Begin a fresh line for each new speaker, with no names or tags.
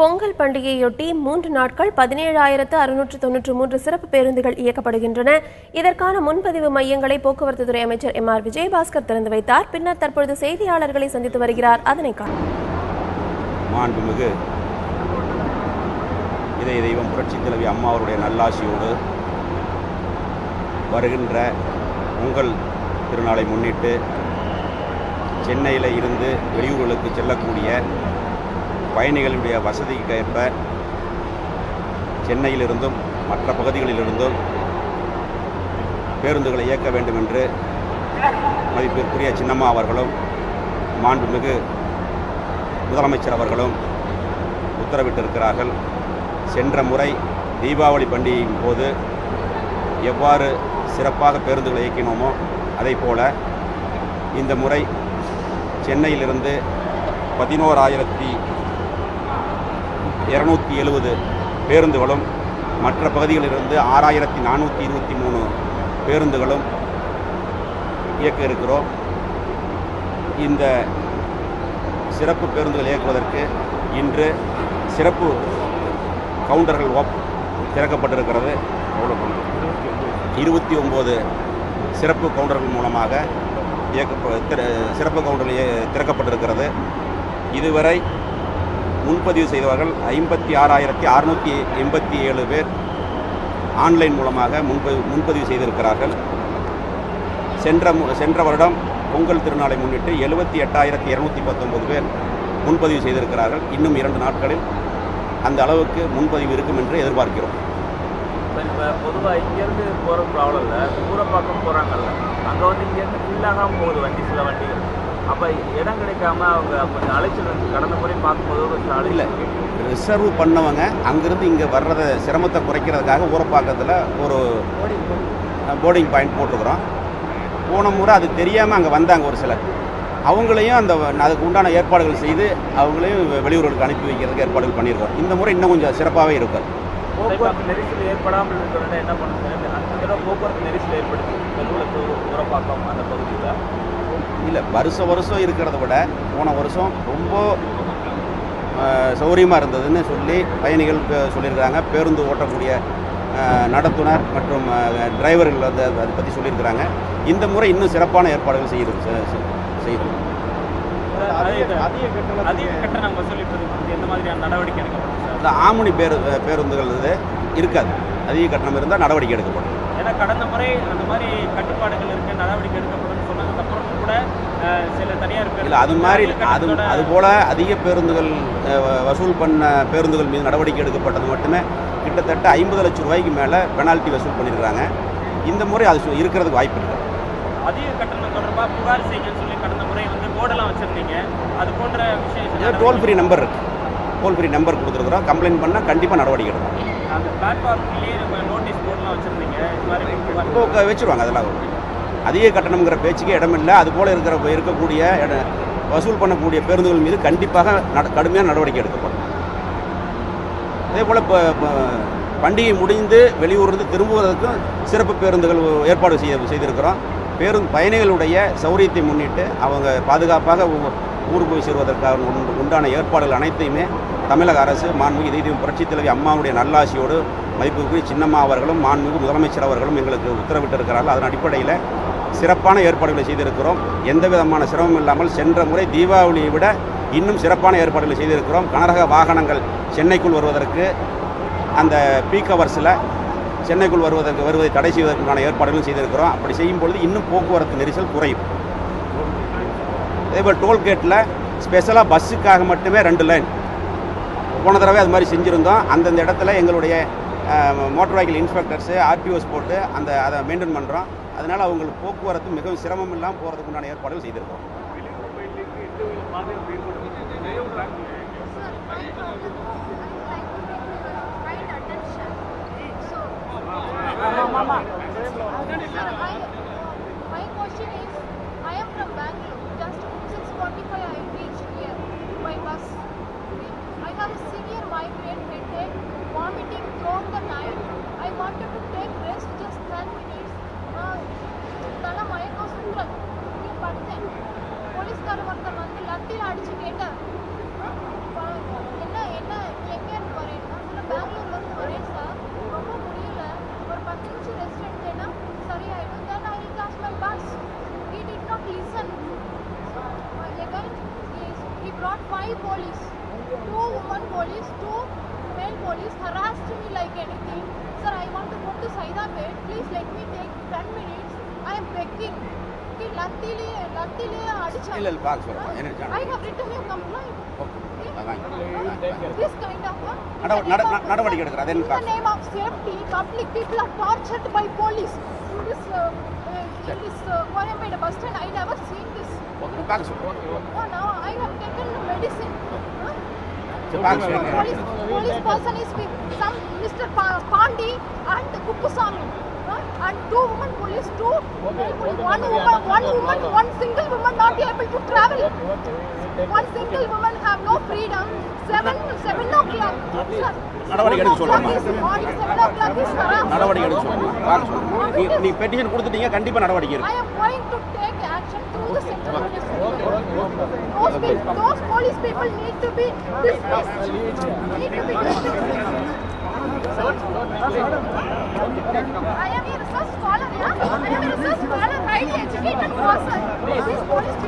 பொங்கல் பண்டிகையொட்டி 3 நாட்கள் 17,693 சிறப்பு பேருந்துகள் இயக்கப்படுகின்றன. இதற்கான முன்பதிவு மையங்களை போக்குவரத்து துறை அமைச்சர் எம்.ஆர். விஜயபாஸ்கர் திறந்து வைத்தார். பின்னர் தற்பொழுது செய்தியாளர்களை சந்தித்து வருகிறார். அதனை காணலாம்.
மாண்புமிகு இதய தெய்வம் புரட்சித் தலைவி அம்மா அவருடைய நல்லாசியோடு வருகின்ற பொங்கல் திருநாளை முன்னிட்டு சென்னையில் இருந்து வெளியூர்களுக்கு செல்லக்கூடிய பயணிகளுடைய வசதிக்கு ஏற்ப சென்னையிலிருந்தும் மற்ற பகுதிகளிலிருந்தும் பேருந்துகளை இயக்க வேண்டும் என்று மதிப்பிற்குரிய சின்னம்மா அவர்களும் மாண்புமிகு முதலமைச்சர் அவர்களும் உத்தரவிட்டிருக்கிறார்கள். சென்ற முறை தீபாவளி பண்டிகையின் போது எவ்வாறு சிறப்பாக பேருந்துகளை இயக்கினோமோ அதைப்போல இந்த முறை சென்னையிலிருந்து 11,270 பேருந்துகளும் மற்ற பகுதிகளிலிருந்து 6,423 பேருந்துகளும் இயக்க இருக்கிறோம். இந்த சிறப்பு பேருந்துகள் இயக்குவதற்கு இன்று சிறப்பு கவுண்டர்கள் திறக்கப்பட்டிருக்கிறது. 29 சிறப்பு கவுண்டர்கள் மூலமாக சிறப்பு கவுண்டர்கள் திறக்கப்பட்டிருக்கிறது. இதுவரை முன்பதிவு செய்தவர்கள் 56,687 பேர் ஆன்லைன் மூலமாக முன்பதிவு செய்திருக்கிறார்கள். சென்ற வருடம் பொங்கல் திருநாளை முன்னிட்டு 78,219 பேர் முன்பதிவு செய்திருக்கிறார்கள். இன்னும் 2 நாட்களில் அந்த அளவுக்கு முன்பதிவு இருக்கும் என்று எதிர்பார்க்கிறோம்.
இப்போ பொதுவாக இங்கேருந்து போகிற ப்ராப்ளம் இல்லை, ஊரப்பாக்கம் போகிறாங்கல்ல, அங்கே வந்து இங்கேருந்து ஃபில்லாகாமல் போகுது வண்டி, சில வண்டிகள். அப்போ இடம் கிடைக்காம அவங்க கொஞ்சம் அலைச்சல் கடந்த முறை பார்க்கும்போது
இல்லை, ரிசர்வ் பண்ணவங்க அங்கேருந்து இங்கே வர்றதை சிரமத்தை குறைக்கிறதுக்காக ஊரப்பாக்கத்தில் ஒரு போர்டிங் பாயிண்ட் போட்டுருக்குறோம். போன முறை அது தெரியாமல் அங்கே வந்தாங்க ஒரு சிலர். அவங்களையும் அதுக்கு உண்டான ஏற்பாடுகள் செய்து அவங்களையும் வெளியூர்களுக்கு அனுப்பி வைக்கிறதுக்கு ஏற்பாடுகள் பண்ணியிருக்கோம். இந்த முறை இன்னும் கொஞ்சம் சிறப்பாகவே இருக்கும்.
போக்குவரத்து நெரிசல் ஏற்படாமல் இருக்கிறத என்ன பண்ணுறது? அந்த தடவை போக்குவரத்து நெரிசல் ஏற்படுத்தி ஊரப்பாக்கம் அந்த பகுதியில்
இல்லை, வருஷம் இருக்கிறத விட போன வருஷம் ரொம்ப சௌகரியமாக இருந்ததுன்னு சொல்லி பயணிகள் சொல்லியிருக்கிறாங்க. பேருந்து ஓட்டக்கூடிய நடத்துனர் மற்றும் டிரைவர்கள் அதை பற்றி சொல்லியிருக்கிறாங்க. இந்த முறை இன்னும் சிறப்பான ஏற்பாடுகள் செய்யணும்.
அதிக கட்டணம் வசூலிப்பது எந்த மாதிரியான நடவடிக்கை எடுக்கப்படும்?
இந்த ஆமுனி பேருந்துகள் இருக்காது. அதிக கட்டணம் இருந்தால் நடவடிக்கை எடுக்கப்படும்.
ஏன்னா கடந்த முறை அந்த மாதிரி கட்டுப்பாடுகள் இருக்க நடவடிக்கை எடுக்கப்படும் சொன்னதுக்கு அப்புறம் கூட சில தனியார்
இல்லை, அதுபோல் அதிக பேருந்துகள் வசூல் பண்ண பேருந்துகள் மீது நடவடிக்கை எடுக்கப்பட்டது மட்டுமே கிட்டத்தட்ட 50 லட்சம் ரூபாய்க்கு மேலே பெனால்ட்டி வசூல் பண்ணியிருக்கிறாங்க. இந்த முறை அது இருக்கிறதுக்கு வாய்ப்பு இல்லை.
அதிக கட்டணம் தொடர்பாக புகார் செய்யுங்கன்னு சொல்லி கடந்த முறை வந்து போர்டெல்லாம் வச்சுருந்தீங்க. அது போன்ற விஷயம்
டோல் ஃப்ரீ நம்பர் இருக்குது. டோல் ஃப்ரீ நம்பர் கொடுத்துருக்குறோம். கம்ப்ளைண்ட் பண்ணால் கண்டிப்பாக நடவடிக்கை எடுக்கும்.
அந்த பிளாட்ஃபார்ம்லேயே நோட்டீஸ் போர்டெலாம் வச்சுருந்தீங்க. இது மாதிரி
இப்போ வச்சுருவாங்க. அதெல்லாம் அதிக கட்டணம்ங்கிற பேச்சுக்கே இடமில்லை. அதுபோல் இருக்கக்கூடிய வசூல் பண்ணக்கூடிய பேருந்துகள் மீது கண்டிப்பாக கடுமையான நடவடிக்கை எடுக்கப்படும். அதே போல் இப்போ பண்டிகை முடிந்து வெளியூர்லேருந்து திரும்புவதற்கும் சிறப்பு பேருந்துகள் ஏற்பாடு செய்திருக்கிறோம். பயணிகளுடைய சௌகரியத்தை முன்னிட்டு அவங்க பாதுகாப்பாக ஊர் போய் சேருவதற்காக உண்டான ஏற்பாடுகள் அனைத்தையுமே தமிழக அரசு மாண்புமிகு இதய தெய்வம் புரட்சித் தலைவி அம்மாவுடைய நல்லாசியோடு மதிப்புக்குரிய சின்னம்மா அவர்களும் மாண்புமிகு முதலமைச்சர் அவர்களும் எங்களுக்கு உத்தரவிட்டிருக்கிறார்கள். அதன் அடிப்படையில் சிறப்பான ஏற்பாடுகளை செய்திருக்கிறோம். எந்த விதமான சிரமம் இல்லாமல் சென்ற முறை தீபாவளியை விட இன்னும் சிறப்பான ஏற்பாடுகளை செய்திருக்கிறோம். கனரக வாகனங்கள் சென்னைக்குள் வருவதற்கு அந்த பீக் ஹவர்ஸில் சென்னைக்குள் வருவதை தடை செய்வதற்கான ஏற்பாடுகளும் செய்திருக்கிறோம். அப்படி செய்யும் பொழுது இன்னும் போக்குவரத்து நெரிசல் குறையும். அதேபோல் டோல்கேட்டில் ஸ்பெஷலாக பஸ்ஸுக்காக மட்டுமே 2 லைன் போன தடவை அது மாதிரி செஞ்சுருந்தோம். அந்தந்த இடத்துல எங்களுடைய மோட்டார் வெஹிக்கிள் இன்ஸ்பெக்டர்ஸு ஆர்டிஓஸ் போட்டு அதை மெயின்டைன் பண்ணுறோம். அதனால் அவங்களுக்கு போக்குவரத்து மிகவும் சிரமம் இல்லாமல் போகிறதுக்கு உண்டான ஏற்பாடுகள் செய்திருக்கிறோம்.
My question is, I am from Bangalore. Just 6:45 I reached here by bus. I have a severe migraine, headache, vomiting throughout the night. I wanted to take rest just 10 minutes. தலை மயக்கம் சுற்றுறது. இங்கே படுத்தேன். போலீஸ்காரர் ஒருத்தர் வந்து லத்தியில் அடிச்சு கேட்டார், என்ன என்ன police, 2 women police, 2 male police harassed me like anything. Sir, I want to go to Saidabad. Please let me take 10 minutes. I am begging. Lattile adicha.
இல்ல பாக்க சொல்றேன். என்ன
I have written a complaint. This kind of
நடவடிக்கை எடுக்கிற அதே
in the name of safety, public people are tortured by police. In this Coimbatore bus stand, I never seen this.
பாக்க சொல்றேன்.
Oh, now I have taken medicine. Police person is with some Mr. Pandi and Kuppusamy. And 2 women police, 2 male police, one single woman not able to travel. One single woman have no freedom. 7 o'clock. Sir,
நடவடிக்கை எடுக்க சொல்றேன்.
morning 7 o'clock is harassed.
நடவடிக்கை எடுக்க சொல்றேன். பாக்க சொல்றேன். நீ petition கொடுத்துட்டீங்க, கண்டிப்பா நடவடிக்கை எடுக்கும்.
I am going to take action through the central ministry. Those police people need to be dismissed. Need to be dismissed. I am a research scholar, yeah? I am a research scholar, highly educated person. These police